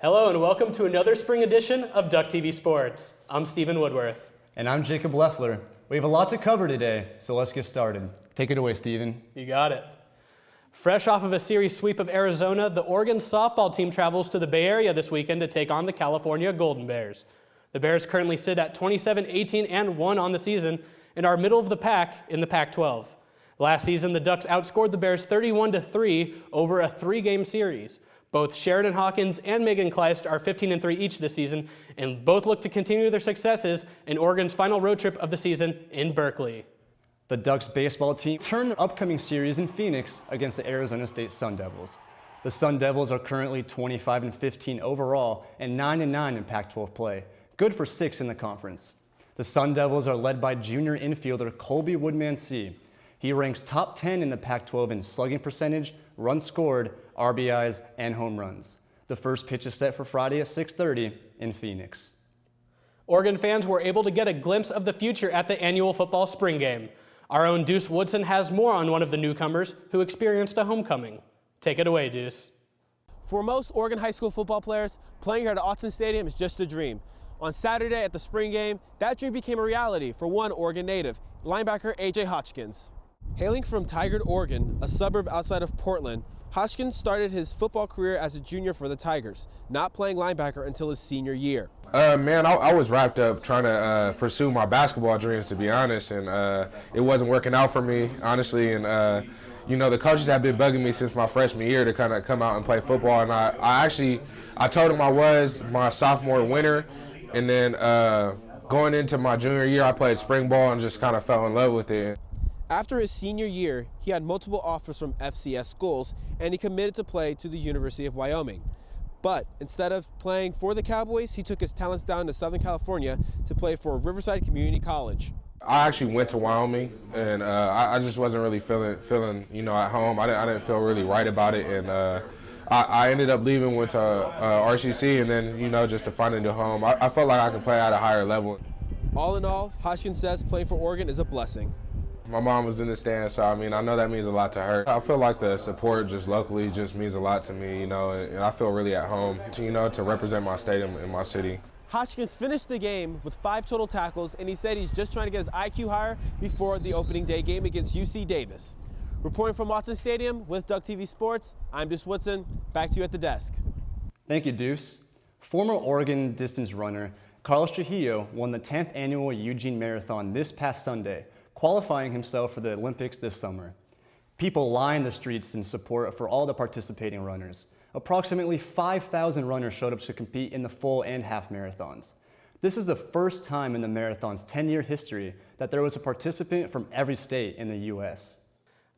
Hello and welcome to another spring edition of Duck TV Sports. I'm Stephen Woodworth. And I'm Jacob Leffler. We have a lot to cover today, so let's get started. Take it away, Stephen. You got it. Fresh off of a series sweep of Arizona, the Oregon softball team travels to the Bay Area this weekend to take on the California Golden Bears. The Bears currently sit at 27-18-1 on the season and are middle of the pack in the Pac-12. Last season, the Ducks outscored the Bears 31-3 over a three-game series. Both Sheridan Hawkins and Megan Kleist are 15-3 each this season, and both look to continue their successes in Oregon's final road trip of the season in Berkeley. The Ducks baseball team turn their upcoming series in Phoenix against the Arizona State Sun Devils. The Sun Devils are currently 25-15 overall and 9-9 in Pac-12 play, good for 6th in the conference. The Sun Devils are led by junior infielder Colby Woodmansee. He ranks top 10 in the Pac-12 in slugging percentage, runs scored, RBIs, and home runs. The first pitch is set for Friday at 6:30 in Phoenix. Oregon fans were able to get a glimpse of the future at the annual football spring game. Our own Deuce Woodson has more on one of the newcomers who experienced a homecoming. Take it away, Deuce. For most Oregon high school football players, playing here at Autzen Stadium is just a dream. On Saturday at the spring game, that dream became a reality for one Oregon native, linebacker A.J. Hotchkins. Hailing from Tigard, Oregon, a suburb outside of Portland, Hotchkins started his football career as a junior for the Tigers, not playing linebacker until his senior year. I was wrapped up trying to pursue my basketball dreams, to be honest, and it wasn't working out for me, honestly. And the coaches have been bugging me since my freshman year to kind of come out and play football. And I told them I was my sophomore winter, and then going into my junior year, I played spring ball and just kind of fell in love with it. After his senior year, he had multiple offers from FCS schools, and he committed to play to the University of Wyoming. But instead of playing for the Cowboys, he took his talents down to Southern California to play for Riverside Community College. I actually went to Wyoming, and I just wasn't really feeling at home. I didn't feel really right about it, and I ended up leaving, went to RCC, and then just to find a new home. I felt like I could play at a higher level. All in all, Hotchkins says playing for Oregon is a blessing. My mom was in the stands, so I know that means a lot to her. I feel like the support just locally just means a lot to me, and I feel really at home, to represent my state and my city. Hotchkins finished the game with 5 total tackles, and he said he's just trying to get his IQ higher before the opening day game against UC Davis. Reporting from Autzen Stadium with Duck TV Sports, I'm Deuce Woodson. Back to you at the desk. Thank you, Deuce. Former Oregon distance runner Carlos Trujillo won the 10th annual Eugene Marathon this past Sunday, qualifying himself for the Olympics this summer. People lined the streets in support for all the participating runners. Approximately 5,000 runners showed up to compete in the full and half marathons. This is the first time in the marathon's 10-year history that there was a participant from every state in the U.S.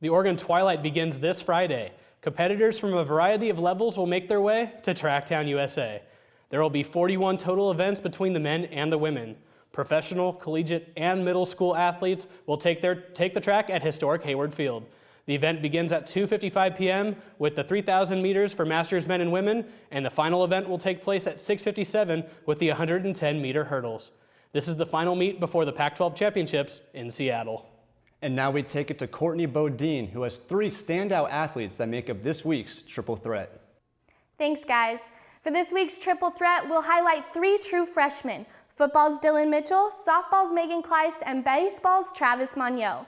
The Oregon Twilight begins this Friday. Competitors from a variety of levels will make their way to Tracktown, USA. There will be 41 total events between the men and the women. Professional, collegiate, and middle school athletes will take the track at historic Hayward Field. The event begins at 2:55 p.m. with the 3,000 meters for masters men and women, and the final event will take place at 6:57 with the 110-meter hurdles. This is the final meet before the Pac-12 championships in Seattle. And now we take it to Courtney Bodine, who has 3 standout athletes that make up this week's Triple Threat. Thanks, guys. For this week's Triple Threat, we'll highlight 3 true freshmen: football's Dylan Mitchell, softball's Megan Kleist, and baseball's Travis Monyo.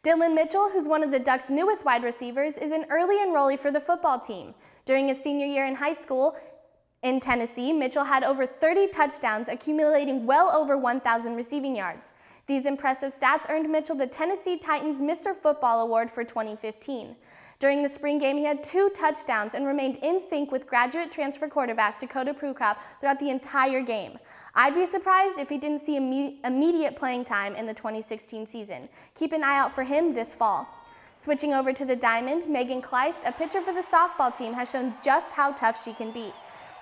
Dylan Mitchell, who's one of the Ducks' newest wide receivers, is an early enrollee for the football team. During his senior year in high school in Tennessee, Mitchell had over 30 touchdowns, accumulating well over 1,000 receiving yards. These impressive stats earned Mitchell the Tennessee Titans Mr. Football Award for 2015. During the spring game, he had 2 touchdowns and remained in sync with graduate transfer quarterback Dakota Prukop throughout the entire game. I'd be surprised if he didn't see immediate playing time in the 2016 season. Keep an eye out for him this fall. Switching over to the Diamond, Megan Kleist, a pitcher for the softball team, has shown just how tough she can be.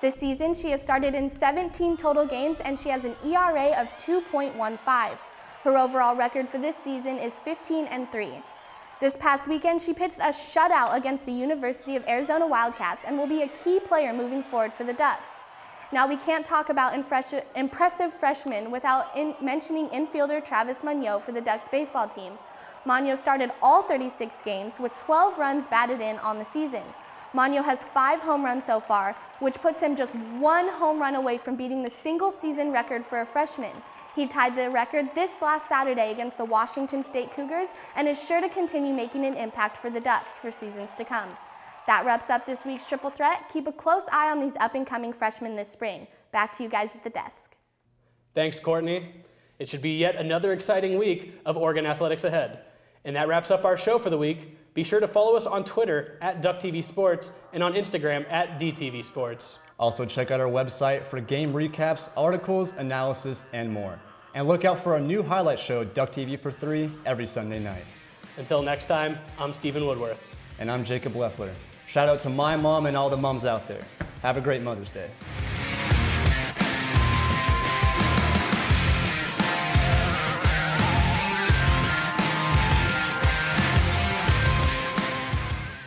This season, she has started in 17 total games and she has an ERA of 2.15. Her overall record for this season is 15-3. This past weekend, she pitched a shutout against the University of Arizona Wildcats and will be a key player moving forward for the Ducks. Now, we can't talk about impressive freshmen without mentioning infielder Travis Monyo for the Ducks baseball team. Monyo started all 36 games with 12 runs batted in on the season. Monyo has 5 home runs so far, which puts him just 1 home run away from beating the single-season record for a freshman. He tied the record this last Saturday against the Washington State Cougars and is sure to continue making an impact for the Ducks for seasons to come. That wraps up this week's Triple Threat. Keep a close eye on these up-and-coming freshmen this spring. Back to you guys at the desk. Thanks, Courtney. It should be yet another exciting week of Oregon athletics ahead. And that wraps up our show for the week. Be sure to follow us on Twitter at DuckTV Sports and on Instagram at DTV Sports. Also, check out our website for game recaps, articles, analysis, and more. And look out for our new highlight show, Duck TV for 3, every Sunday night. Until next time, I'm Stephen Woodworth. And I'm Jacob Leffler. Shout out to my mom and all the moms out there. Have a great Mother's Day.